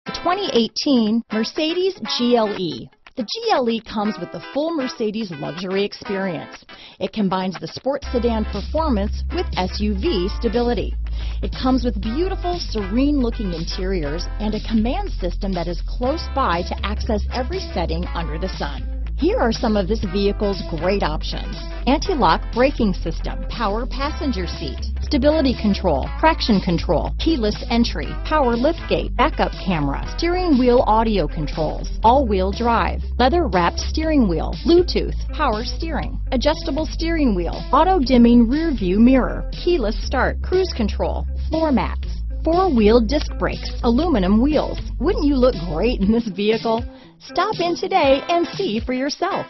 The 2018 Mercedes GLE. The GLE comes with the full Mercedes luxury experience. It combines the sports sedan performance with SUV stability. It comes with beautiful, serene-looking interiors and a command system that is close by to access every setting under the sun. Here are some of this vehicle's great options: anti-lock braking system, power passenger seat, stability control, traction control, keyless entry, power liftgate, backup camera, steering wheel audio controls, all-wheel drive, leather-wrapped steering wheel, Bluetooth, power steering, adjustable steering wheel, auto-dimming rear-view mirror, keyless start, cruise control, floor mats, four-wheel disc brakes, aluminum wheels. Wouldn't you look great in this vehicle? Stop in today and see for yourself.